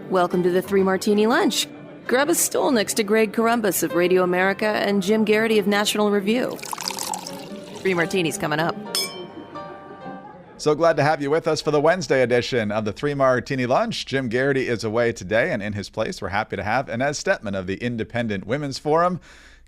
Welcome to the Three Martini Lunch. Grab a stool next to Greg Columbus of Radio America and Jim Garrity of National Review. Three Martinis coming up. So glad to have you with us for the Wednesday edition of the Three Martini Lunch. Jim Garrity is away today, and in his place, we're happy to have Inez Stepman of the Independent Women's Forum.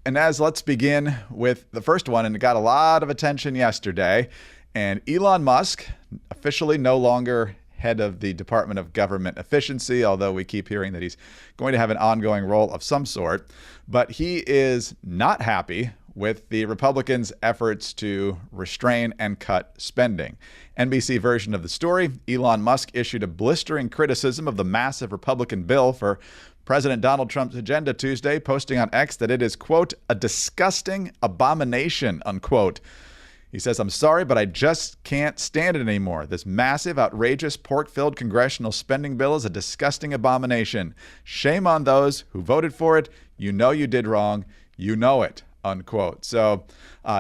Inez, let's begin with the first one, and it got a lot of attention yesterday. And Elon Musk, officially no longer head of the Department of Government Efficiency, although we keep hearing that he's going to have an ongoing role of some sort. But he is not happy with the Republicans' efforts to restrain and cut spending. NBC version of the story, Elon Musk issued a blistering criticism of the massive Republican bill for President Donald Trump's agenda Tuesday, posting on X that it is, quote, a disgusting abomination, unquote. He says, I'm sorry, but I just can't stand it anymore. This massive, outrageous, pork-filled congressional spending bill is a disgusting abomination. Shame on those who voted for it. You know you did wrong. You know it, unquote. So,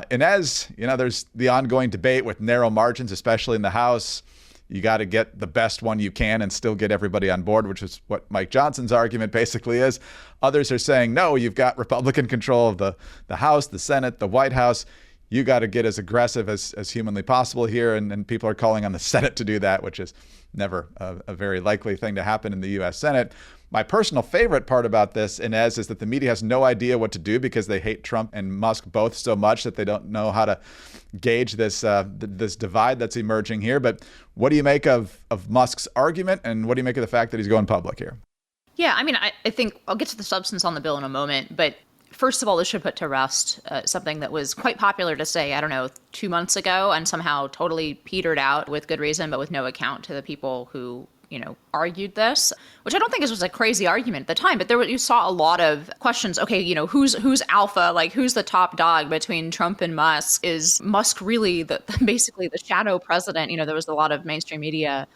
Inez, there's the ongoing debate with narrow margins, especially in the House. You got to get the best one you can and still get everybody on board, which is what Mike Johnson's argument basically is. Others are saying, no, you've got Republican control of the House, the Senate, the White House. You got to get as aggressive as humanly possible here. And people are calling on the Senate to do that, which is never a very likely thing to happen in the U.S. Senate. My personal favorite part about this, Inez, is that the media has no idea what to do because they hate Trump and Musk both so much that they don't know how to gauge this this divide that's emerging here. But what do you make of Musk's argument, and what do you make of the fact that he's going public here? Yeah, I mean, I think I'll get to the substance on the bill in a moment, but first of all, this should put to rest something that was quite popular to say, 2 months ago, and somehow totally petered out with good reason, but with no account to the people who argued this, which I don't think was a crazy argument at the time, but you saw a lot of questions. Okay, who's alpha? Like, who's the top dog between Trump and Musk? Is Musk really basically the shadow president? There was a lot of mainstream media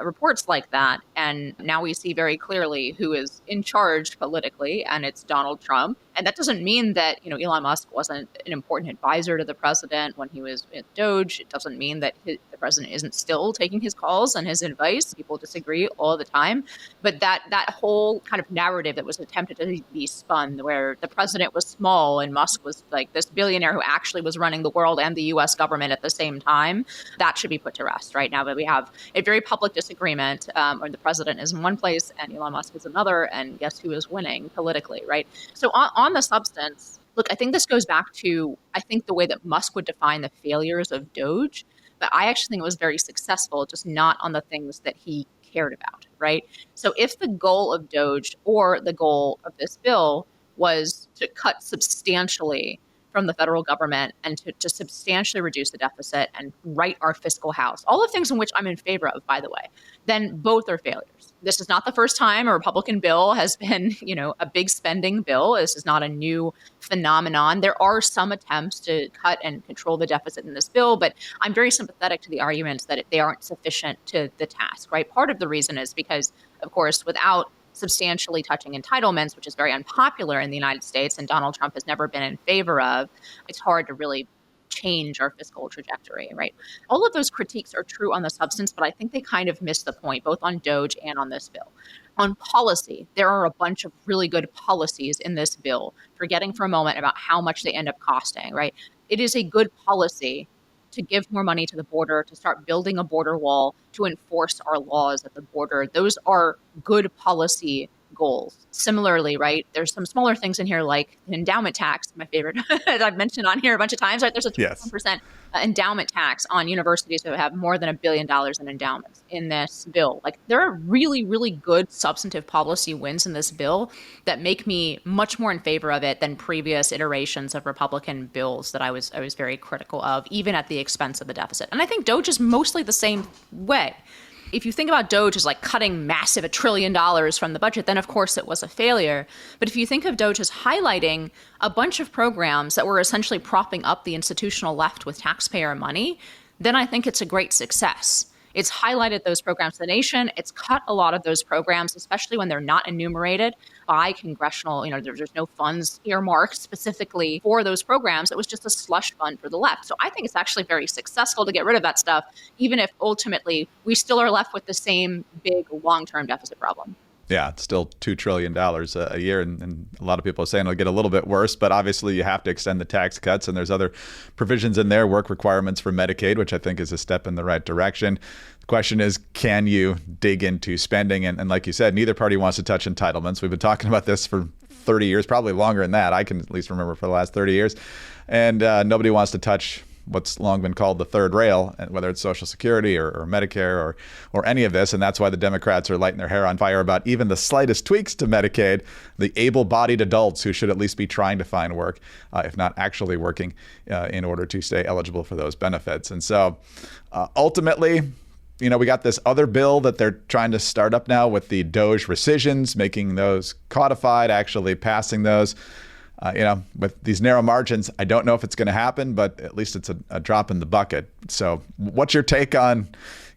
reports like that. And now we see very clearly who is in charge politically, and it's Donald Trump. And that doesn't mean that, Elon Musk wasn't an important advisor to the president when he was at Doge. It doesn't mean that the president isn't still taking his calls and his advice. People disagree all the time. But that whole kind of narrative that was attempted to be spun, where the president was small and Musk was like this billionaire who actually was running the world and the U.S. government at the same time, that should be put to rest right now. But we have a very public disagreement where the president is in one place and Elon Musk is another, and guess who is winning politically, right? So on the substance, look, I think this goes back to, the way that Musk would define the failures of Doge, but I actually think it was very successful, just not on the things that he cared about, right? So if the goal of Doge or the goal of this bill was to cut substantially from the federal government and to substantially reduce the deficit and right our fiscal house, all the things in which I'm in favor of, by the way, then both are failures. This is not the first time a Republican bill has been, a big spending bill. This is not a new phenomenon. There are some attempts to cut and control the deficit in this bill, but I'm very sympathetic to the arguments that they aren't sufficient to the task, right? Part of the reason is because, of course, without substantially touching entitlements, which is very unpopular in the United States and Donald Trump has never been in favor of, it's hard to really change our fiscal trajectory, right? All of those critiques are true on the substance, but I think they kind of miss the point, both on Doge and on this bill. On policy, there are a bunch of really good policies in this bill, forgetting for a moment about how much they end up costing, right? It is a good policy to give more money to the border, to start building a border wall, to enforce our laws at the border. Those are good policy goals. Similarly, right, there's some smaller things in here like an endowment tax, my favorite, that I've mentioned on here a bunch of times, right? There's a 21% endowment tax on universities that have more than $1 billion in endowments in this bill. Like, there are really, really good substantive policy wins in this bill that make me much more in favor of it than previous iterations of Republican bills that I was very critical of, even at the expense of the deficit. And I think Doge is mostly the same way. If you think about Doge as like cutting massive $1 trillion from the budget, then of course it was a failure. But if you think of Doge as highlighting a bunch of programs that were essentially propping up the institutional left with taxpayer money, then I think it's a great success. It's highlighted those programs to the nation. It's cut a lot of those programs, especially when they're not enumerated by congressional, there's no funds earmarked specifically for those programs. It was just a slush fund for the left. So I think it's actually very successful to get rid of that stuff, even if ultimately we still are left with the same big long-term deficit problem. Yeah, it's still $2 trillion a year. And a lot of people are saying it'll get a little bit worse. But obviously, you have to extend the tax cuts. And there's other provisions in there, work requirements for Medicaid, which I think is a step in the right direction. The question is, can you dig into spending? And like you said, neither party wants to touch entitlements. We've been talking about this for 30 years, probably longer than that. I can at least remember for the last 30 years. And nobody wants to touch what's long been called the third rail, whether it's Social Security or Medicare or any of this. And that's why the Democrats are lighting their hair on fire about even the slightest tweaks to Medicaid, the able-bodied adults who should at least be trying to find work, if not actually working, in order to stay eligible for those benefits. And so ultimately, we got this other bill that they're trying to start up now with the DOJ rescissions, making those codified, actually passing those. With these narrow margins, I don't know if it's going to happen, but at least it's a drop in the bucket. So what's your take on,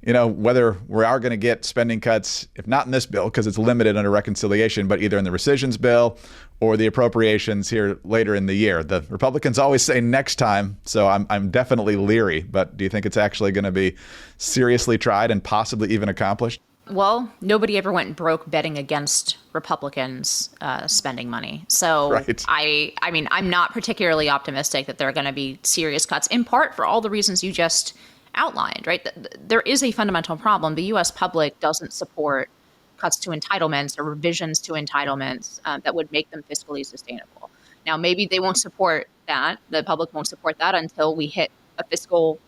whether we are going to get spending cuts, if not in this bill, because it's limited under reconciliation, but either in the rescissions bill or the appropriations here later in the year? The Republicans always say next time, so I'm definitely leery. But do you think it's actually going to be seriously tried and possibly even accomplished? Well, nobody ever went broke betting against Republicans spending money. So right. I mean, I'm not particularly optimistic that there are going to be serious cuts, in part for all the reasons you just outlined, right? There is a fundamental problem. The U.S. public doesn't support cuts to entitlements or revisions to entitlements that would make them fiscally sustainable. Now, maybe they won't support that. The public won't support that until we hit a fiscal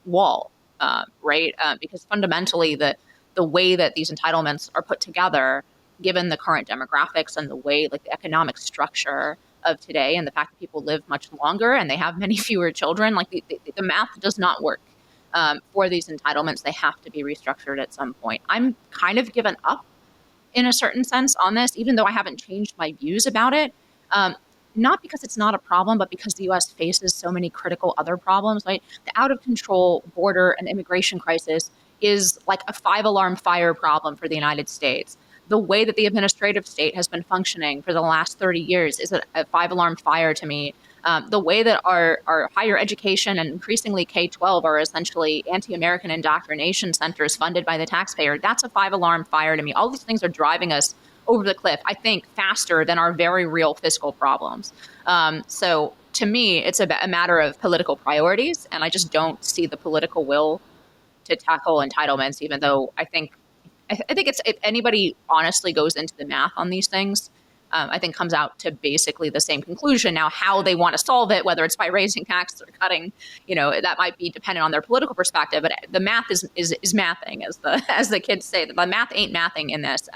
wall, right? Because fundamentally, the way that these entitlements are put together, given the current demographics and the way, like the economic structure of today and the fact that people live much longer and they have many fewer children, like the math does not work for these entitlements. They have to be restructured at some point. I'm kind of given up in a certain sense on this, even though I haven't changed my views about it. Not because it's not a problem, but because the U.S. faces so many critical other problems, right? The out of control border and immigration crisis is like a 5-alarm fire problem for the United States. The way that the administrative state has been functioning for the last 30 years is a 5-alarm fire to me. The way that our higher education and increasingly K-12 are essentially anti-American indoctrination centers funded by the taxpayer, that's a 5-alarm fire to me. All these things are driving us over the cliff, I think, faster than our very real fiscal problems. So to me, it's a matter of political priorities, and I just don't see the political will to tackle entitlements, even though I think it's, if anybody honestly goes into the math on these things, I think comes out to basically the same conclusion. Now, how they want to solve it, whether it's by raising taxes or cutting, that might be dependent on their political perspective. But the math is mathing, as the kids say. The math ain't mathing in this.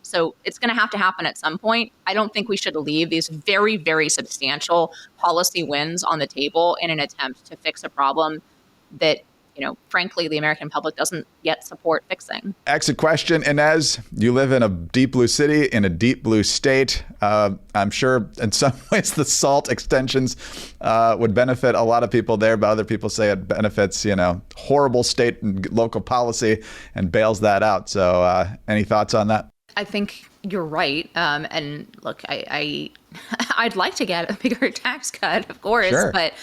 So it's going to have to happen at some point. I don't think we should leave these very, very substantial policy wins on the table in an attempt to fix a problem that, frankly, the American public doesn't yet support fixing. Exit question, Inez. You live in a deep blue city, in a deep blue state. I'm sure in some ways the SALT extensions would benefit a lot of people there, but other people say it benefits, horrible state and local policy and bails that out. So any thoughts on that? I think you're right. And look, I'd like to get a bigger tax cut, of course. Sure. But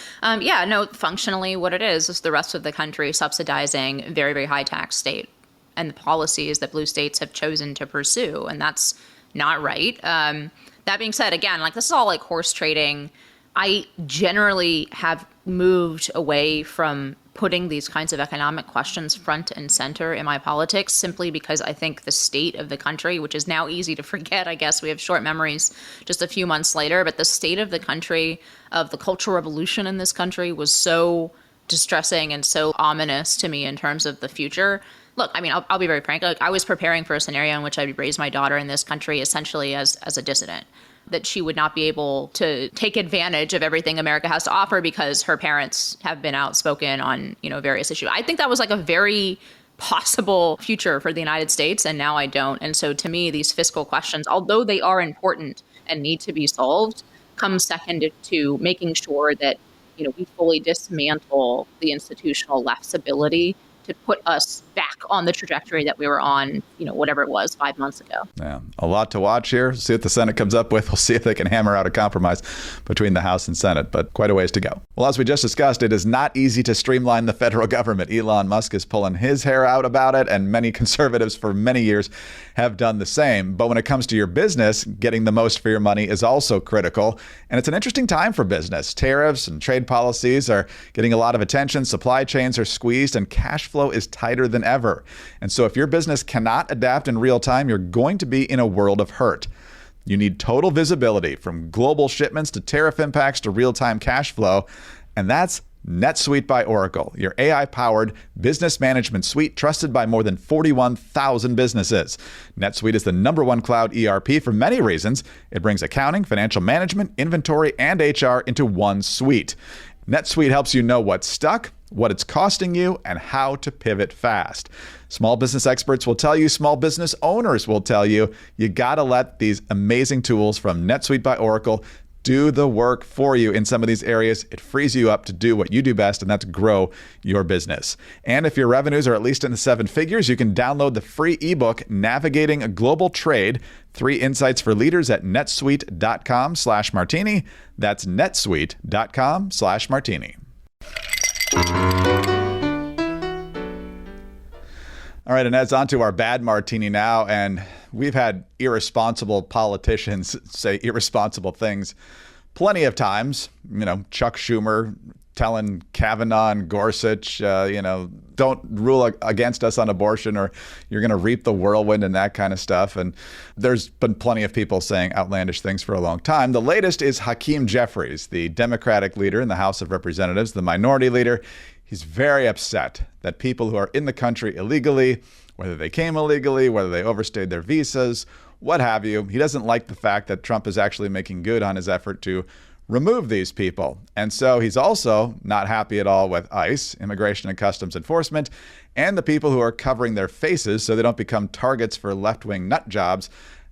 functionally what it is the rest of the country subsidizing very, very high tax state and the policies that blue states have chosen to pursue. And that's not right. That being said, again, this is all like horse trading. I generally have moved away from putting these kinds of economic questions front and center in my politics, simply because I think the state of the country, which is now easy to forget, I guess we have short memories just a few months later, but the state of the country, of the Cultural Revolution in this country, was so distressing and so ominous to me in terms of the future. Look, I mean, I'll be very frank. I was preparing for a scenario in which I'd raise my daughter in this country essentially as a dissident, that she would not be able to take advantage of everything America has to offer because her parents have been outspoken on, various issues. I think that was a very possible future for the United States, and now I don't. And so to me, these fiscal questions, although they are important and need to be solved, come second to making sure that, we fully dismantle the institutional left's ability to put us back on the trajectory that we were on, whatever it was 5 months ago. Yeah, a lot to watch here. See what the Senate comes up with. We'll see if they can hammer out a compromise between the House and Senate, but quite a ways to go. Well, as we just discussed, it is not easy to streamline the federal government. Elon Musk is pulling his hair out about it, and many conservatives for many years have done the same. But when it comes to your business, getting the most for your money is also critical. And it's an interesting time for business. Tariffs and trade policies are getting a lot of attention. Supply chains are squeezed and cash flow is tighter than ever. And so if your business cannot adapt in real time, you're going to be in a world of hurt. You need total visibility from global shipments to tariff impacts to real-time cash flow. And that's NetSuite by Oracle, your AI-powered business management suite trusted by more than 41,000 businesses. NetSuite is the #1 cloud ERP for many reasons. It brings accounting, financial management, inventory, and HR into one suite. NetSuite helps you know what's stuck, what it's costing you, and how to pivot fast. Small business experts will tell you, small business owners will tell you, you gotta let these amazing tools from NetSuite by Oracle do the work for you in some of these areas. It frees you up to do what you do best, and that's grow your business. And if your revenues are at least in the 7 figures, you can download the free ebook, Navigating a Global Trade, 3 Insights for Leaders at netsuite.com/martini. That's netsuite.com/martini. All right, Inez, on to our bad martini now. And we've had irresponsible politicians say irresponsible things plenty of times. Chuck Schumer telling Kavanaugh and Gorsuch, don't rule against us on abortion or you're going to reap the whirlwind and that kind of stuff. And there's been plenty of people saying outlandish things for a long time. The latest is Hakeem Jeffries, the Democratic leader in the House of Representatives, the minority leader. He's very upset that people who are in the country illegally, whether they came illegally, whether they overstayed their visas, what have you, he doesn't like the fact that Trump is actually making good on his effort to remove these people. And so he's also not happy at all with ICE, Immigration and Customs Enforcement, and the people who are covering their faces so they don't become targets for left-wing nut jobs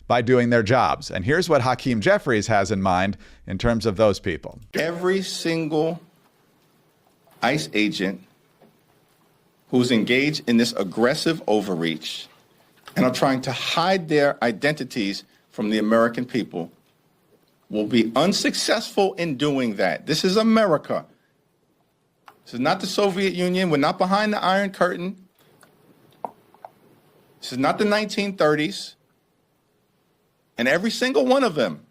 by doing their jobs. And here's what Hakeem Jeffries has in mind in terms of those people. Every single ICE agent who's engaged in this aggressive overreach and are trying to hide their identities from the American people will be unsuccessful in doing that. This is America. This is not the Soviet Union. We're not behind the Iron Curtain. This is not the 1930s. And every single one of them,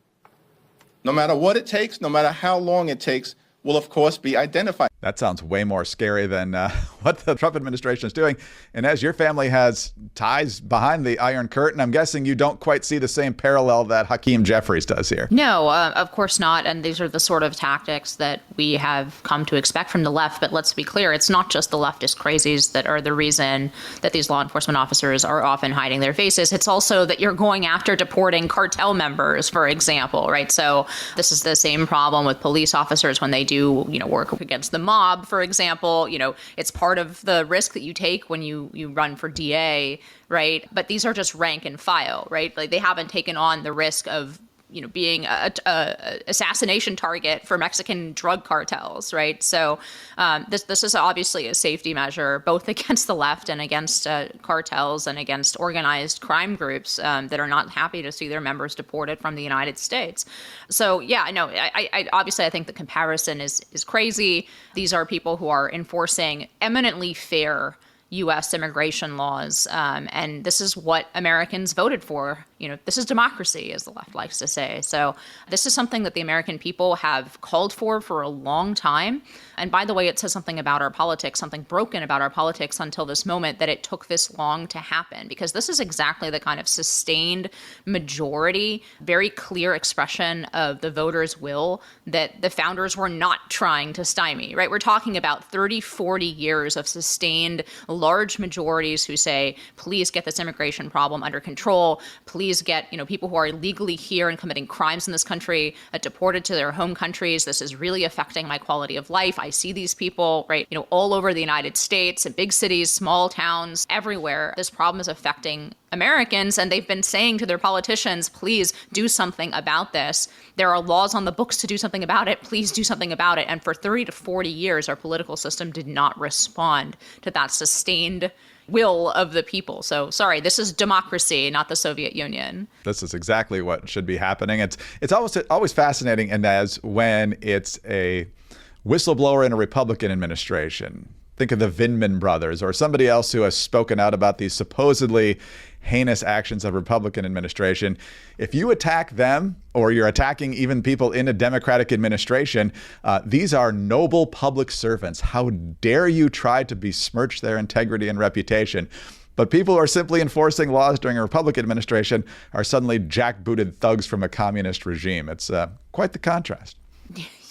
no matter what it takes, no matter how long it takes, will, of course, be identified. That sounds way more scary than what the Trump administration is doing. And as your family has ties behind the Iron Curtain, I'm guessing you don't quite see the same parallel that Hakeem Jeffries does here. No, of course not. And these are the sort of tactics that we have come to expect from the left. But let's be clear, it's not just the leftist crazies that are the reason that these law enforcement officers are often hiding their faces. It's also that you're going after deporting cartel members, for example, right? So this is the same problem with police officers when they do, work against the mob, for example. It's part of the risk that you take when you run for DA, right? But these are just rank and file, right? Like they haven't taken on the risk of being a assassination target for Mexican drug cartels, right? So this is obviously a safety measure, both against the left and against cartels and against organized crime groups that are not happy to see their members deported from the United States. So yeah, I know. I obviously I think the comparison is crazy. These are people who are enforcing eminently fair U.S. immigration laws. And this is what Americans voted for. This is democracy, as the left likes to say. So this is something that the American people have called for a long time. And by the way, it says something about our politics, something broken about our politics until this moment, that it took this long to happen, because this is exactly the kind of sustained majority, very clear expression of the voters' will that the founders were not trying to stymie, right? We're talking about 30, 40 years of sustained large majorities who say, please get this immigration problem under control. Please get, people who are illegally here and committing crimes in this country deported to their home countries. This is really affecting my quality of life. I see these people, all over the United States, in big cities, small towns, everywhere. This problem is affecting Americans, and they've been saying to their politicians, please do something about this. There are laws on the books to do something about it. Please do something about it. And for 30 to 40 years, our political system did not respond to that sustained will of the people. So sorry, this is democracy, not the Soviet Union. This is exactly what should be happening. It's always fascinating, Inez, when it's a whistleblower in a Republican administration. Think of the Vindman brothers or somebody else who has spoken out about these supposedly heinous actions of Republican administration. If you attack them, or you're attacking even people in a Democratic administration, these are noble public servants. How dare you try to besmirch their integrity and reputation? But people who are simply enforcing laws during a Republican administration are suddenly jackbooted thugs from a communist regime. It's quite the contrast.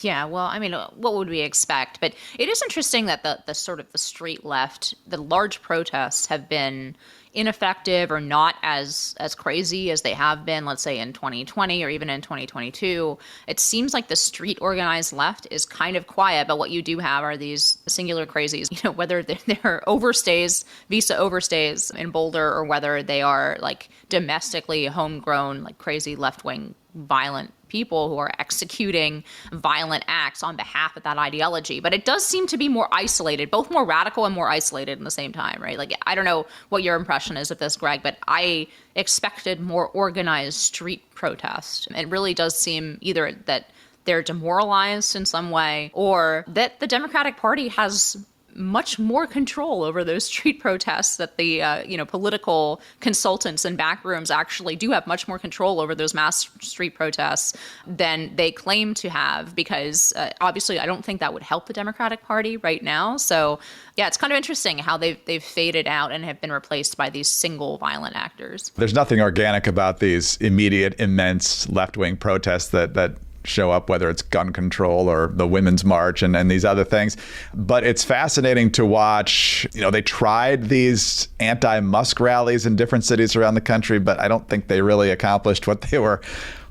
Yeah, well, I mean, what would we expect? But it is interesting that the sort of the street left, the large protests have been ineffective or not as crazy as they have been, let's say, in 2020 or even in 2022. It seems like the street organized left is kind of quiet, but what you do have are these singular crazies, you know, whether they're overstays, visa overstays in Boulder, or whether they are like domestically homegrown, like crazy left-wing violent people who are executing violent acts on behalf of that ideology. But it does seem to be more isolated, both more radical and more isolated in the same time, right? Like, I don't know what your impression is of this, Greg, but I expected more organized street protest. It really does seem either that they're demoralized in some way, or that the Democratic Party has much more control over those street protests, that the political consultants and backrooms actually do have much more control over those mass street protests than they claim to have, because obviously I don't think that would help the Democratic Party right now. So yeah, it's kind of interesting how they've faded out and have been replaced by these single violent actors. There's nothing organic about these immediate, immense left-wing protests that show up, whether it's gun control or the Women's March and these other things. But it's fascinating to watch. You know, they tried these anti-Musk rallies in different cities around the country, but I don't think they really accomplished what they were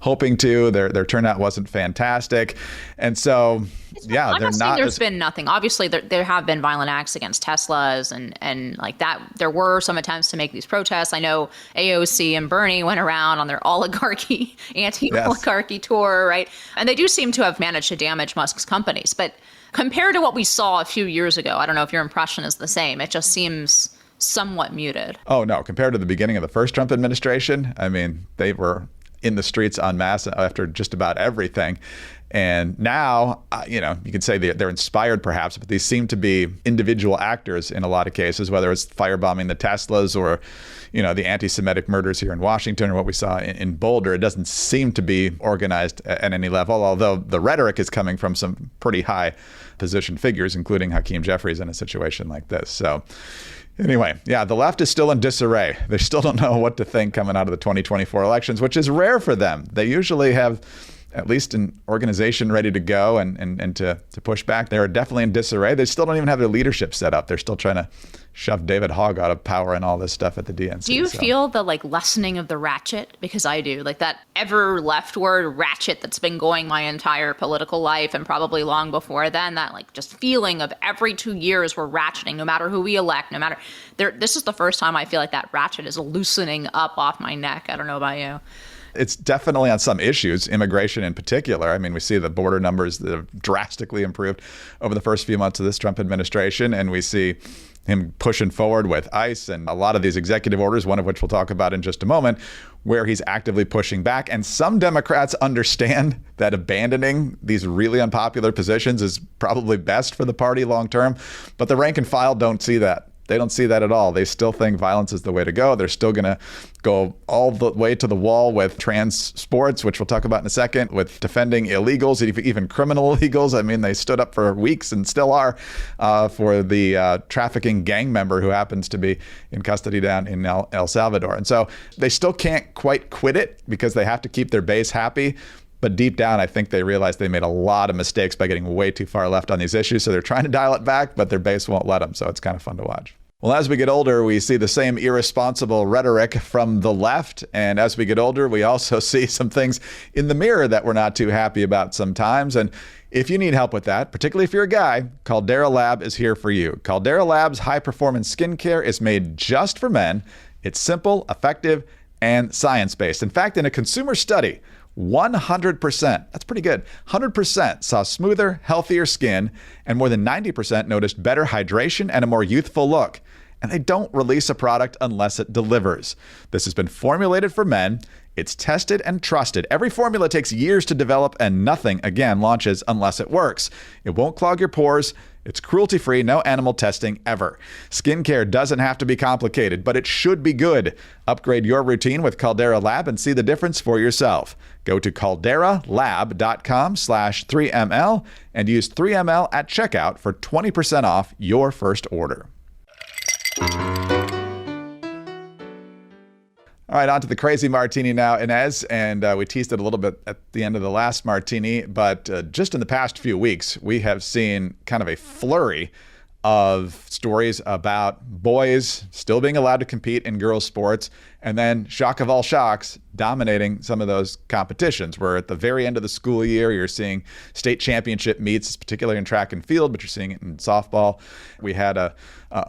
hoping to. Their turnout wasn't fantastic. And so, yeah, I'm they're not saying there's been nothing. Obviously, there have been violent acts against Teslas and like that. There were some attempts to make these protests. I know AOC and Bernie went around on their oligarchy, anti-oligarchy tour, right? And they do seem to have managed to damage Musk's companies. But compared to what we saw a few years ago, I don't know if your impression is the same. It just seems somewhat muted. Oh, no. Compared to the beginning of the first Trump administration, I mean, they were in the streets en masse after just about everything. And now, you could say they're inspired perhaps, but these seem to be individual actors in a lot of cases, whether it's firebombing the Teslas or, the anti-Semitic murders here in Washington or what we saw in Boulder. It doesn't seem to be organized at any level, although the rhetoric is coming from some pretty high position figures, including Hakeem Jeffries in a situation like this. So anyway, yeah, the left is still in disarray. They still don't know what to think coming out of the 2024 elections, which is rare for them. They usually have at least an organization ready to go and to push back. They're definitely in disarray. They still don't even have their leadership set up. They're still trying to shove David Hogg out of power and all this stuff at the DNC. Do you feel the lessening of the ratchet? Because I do. Like that ever leftward ratchet that's been going my entire political life and probably long before then, that just feeling of every 2 years we're ratcheting, no matter who we elect, no matter. This is the first time I feel like that ratchet is loosening up off my neck. I don't know about you. It's definitely on some issues, immigration in particular. I mean, we see the border numbers that have drastically improved over the first few months of this Trump administration, and we see him pushing forward with ICE and a lot of these executive orders, one of which we'll talk about in just a moment, where he's actively pushing back. And some Democrats understand that abandoning these really unpopular positions is probably best for the party long term, but the rank and file don't see that. They don't see that at all. They still think violence is the way to go. They're still going to go all the way to the wall with trans sports, which we'll talk about in a second, with defending illegals, even criminal illegals. I mean, they stood up for weeks and still are for the trafficking gang member who happens to be in custody down in El Salvador. And so they still can't quite quit it because they have to keep their base happy. But deep down, I think they realize they made a lot of mistakes by getting way too far left on these issues. So they're trying to dial it back, but their base won't let them. So it's kind of fun to watch. Well, as we get older, we see the same irresponsible rhetoric from the left. And as we get older, we also see some things in the mirror that we're not too happy about sometimes. And if you need help with that, particularly if you're a guy, Caldera Lab is here for you. Caldera Lab's high-performance skincare is made just for men. It's simple, effective, and science-based. In fact, in a consumer study, 100%, that's pretty good, 100% saw smoother, healthier skin, and more than 90% noticed better hydration and a more youthful look. And they don't release a product unless it delivers. This has been formulated for men. It's tested and trusted. Every formula takes years to develop, and nothing, again, launches unless it works. It won't clog your pores. It's cruelty-free, no animal testing ever. Skincare doesn't have to be complicated, but it should be good. Upgrade your routine with Caldera Lab and see the difference for yourself. Go to calderalab.com/3ml and use 3ml at checkout for 20% off your first order. All right, on to the crazy martini now, Inez. And we teased it a little bit at the end of the last martini, but just in the past few weeks, we have seen kind of a flurry of stories about boys still being allowed to compete in girls' sports, and then, shock of all shocks, dominating some of those competitions. Where at the very end of the school year, you're seeing state championship meets, particularly in track and field, but you're seeing it in softball. We had a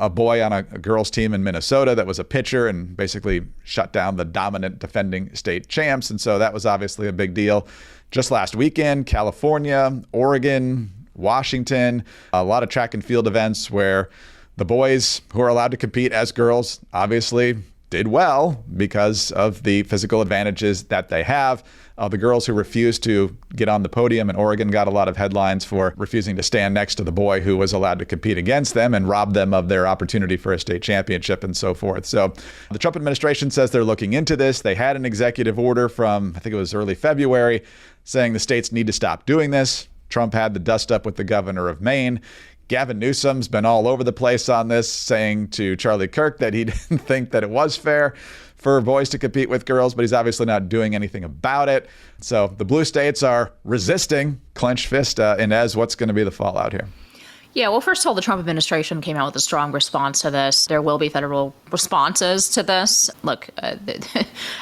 boy on a girls' team in Minnesota that was a pitcher and basically shut down the dominant defending state champs, and so that was obviously a big deal. Just last weekend, California, Oregon, Washington, a lot of track and field events where the boys who are allowed to compete as girls obviously did well because of the physical advantages that they have. The girls who refused to get on the podium in Oregon got a lot of headlines for refusing to stand next to the boy who was allowed to compete against them and rob them of their opportunity for a state championship and so forth. So the Trump administration says they're looking into this. They had an executive order from, I think it was early February, saying the states need to stop doing this. Trump had the dust up with the governor of Maine. Gavin Newsom's been all over the place on this, saying to Charlie Kirk that he didn't think that it was fair for boys to compete with girls, but he's obviously not doing anything about it. So the blue states are resisting, clenched fist. Inez, what's going to be the fallout here? Yeah, well, first of all, the Trump administration came out with a strong response to this. There will be federal responses to this. Look,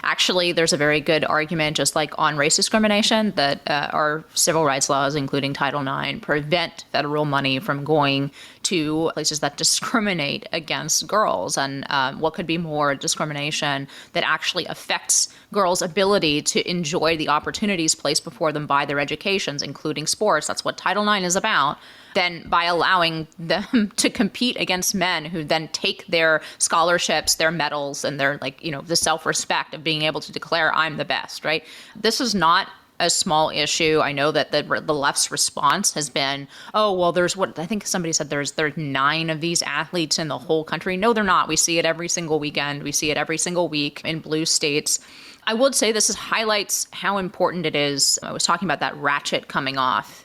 actually, there's a very good argument, just like on race discrimination, that our civil rights laws, including Title IX, prevent federal money from going to places that discriminate against girls. And what could be more discrimination that actually affects girls' ability to enjoy the opportunities placed before them by their educations, including sports. That's what Title IX is about. Then by allowing them to compete against men who then take their scholarships, their medals, and their, the self-respect of being able to declare I'm the best, right? This is not a small issue. I know that the left's response has been, oh, well, there's what I think somebody said there's 9 of these athletes in the whole country. No, they're not. We see it every single weekend. We see it every single week in blue states. I would say this highlights how important it is. I was talking about that ratchet coming off.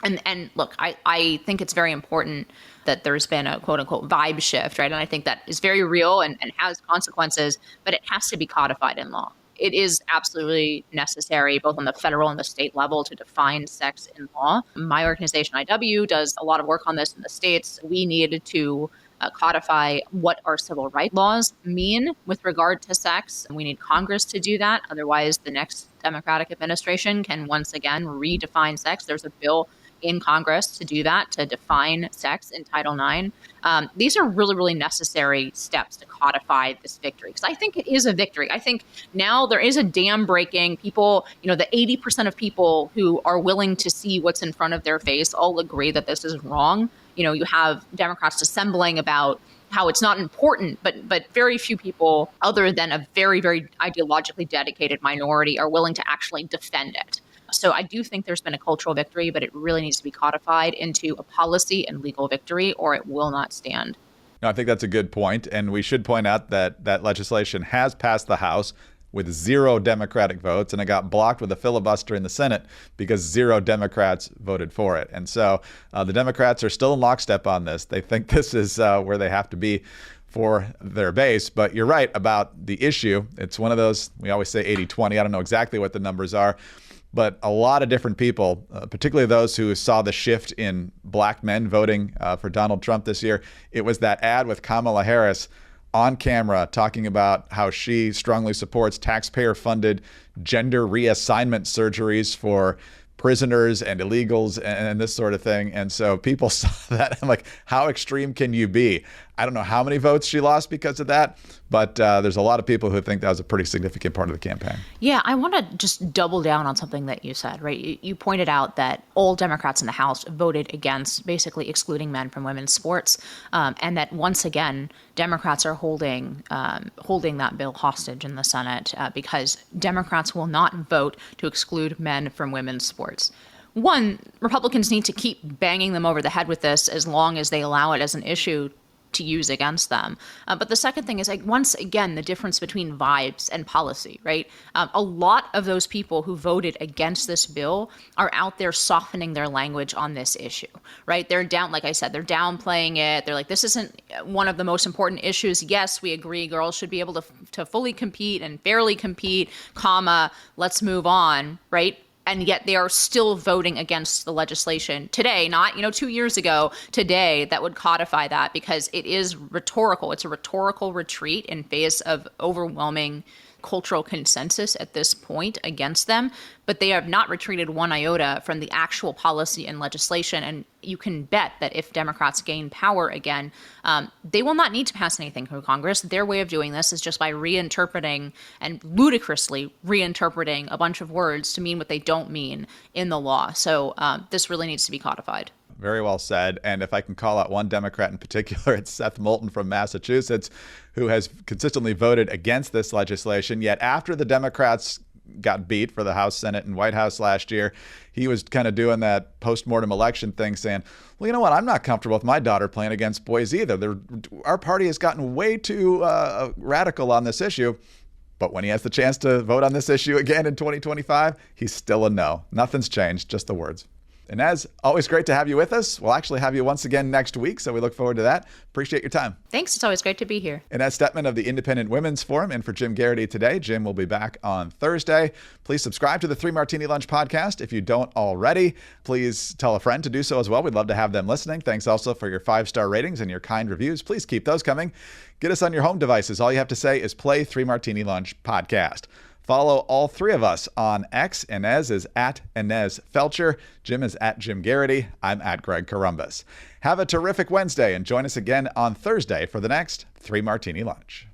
And look, I think it's very important that there's been a quote unquote vibe shift, right? And I think that is very real and has consequences, but it has to be codified in law. It is absolutely necessary, both on the federal and the state level, to define sex in law. My organization, IW, does a lot of work on this in the states. We needed to codify what our civil rights laws mean with regard to sex. And we need Congress to do that. Otherwise, the next Democratic administration can once again redefine sex. There's a bill in Congress to do that, to define sex in Title IX. These are really, really necessary steps to codify this victory, because I think it is a victory. I think now there is a dam breaking. People, the 80% of people who are willing to see what's in front of their face all agree that this is wrong. You have Democrats dissembling about how it's not important, but very few people, other than a very, very ideologically dedicated minority, are willing to actually defend it. So I do think there's been a cultural victory, but it really needs to be codified into a policy and legal victory, or it will not stand. No, I think that's a good point. And we should point out that that legislation has passed the House with 0 Democratic votes, and it got blocked with a filibuster in the Senate because 0 Democrats voted for it. And so the Democrats are still in lockstep on this. They think this is where they have to be for their base. But you're right about the issue. It's one of those, we always say 80-20. I don't know exactly what the numbers are, but a lot of different people, particularly those who saw the shift in black men voting for Donald Trump this year. It was that ad with Kamala Harris on camera talking about how she strongly supports taxpayer-funded gender reassignment surgeries for prisoners and illegals and this sort of thing. And so people saw that. I'm like, how extreme can you be? I don't know how many votes she lost because of that, but there's a lot of people who think that was a pretty significant part of the campaign. Yeah, I want to just double down on something that you said, right? You pointed out that all Democrats in the House voted against basically excluding men from women's sports, and that once again, Democrats are holding that bill hostage in the Senate because Democrats will not vote to exclude men from women's sports. One, Republicans need to keep banging them over the head with this as long as they allow it as an issue to use against them. But the second thing is, like, once again, the difference between vibes and policy, right? A lot of those people who voted against this bill are out there softening their language on this issue, right? They're down, like I said, they're downplaying it. They're like, this isn't one of the most important issues. Yes, we agree girls should be able to fully compete and fairly compete, comma, let's move on, right? And yet they are still voting against the legislation today, not, 2 years ago, today, that would codify that, because it is rhetorical. It's a rhetorical retreat in face of overwhelming cultural consensus at this point against them. But they have not retreated one iota from the actual policy and legislation. And you can bet that if Democrats gain power again, they will not need to pass anything through Congress. Their way of doing this is just by reinterpreting and ludicrously reinterpreting a bunch of words to mean what they don't mean in the law. So this really needs to be codified. Very well said. And if I can call out one Democrat in particular, it's Seth Moulton from Massachusetts, who has consistently voted against this legislation. Yet after the Democrats got beat for the House, Senate, and White House last year, he was kind of doing that post-mortem election thing, saying, well, you know what? I'm not comfortable with my daughter playing against boys either. Our party has gotten way too radical on this issue. But when he has the chance to vote on this issue again in 2025, he's still a no. Nothing's changed, just the words. Inez, always great to have you with us. We'll actually have you once again next week, so we look forward to that. Appreciate your time. Thanks. It's always great to be here. Inez Stepman of the Independent Women's Forum, in for Jim Garrity today. Jim will be back on Thursday. Please subscribe to the 3 Martini Lunch podcast if you don't already. Please tell a friend to do so as well. We'd love to have them listening. Thanks also for your 5-star ratings and your kind reviews. Please keep those coming. Get us on your home devices. All you have to say is play 3 Martini Lunch podcast. Follow all three of us on X. Inez is at Inez Felcher. Jim is at Jim Garrity. I'm at Greg Corombos. Have a terrific Wednesday and join us again on Thursday for the next 3 Martini Lunch.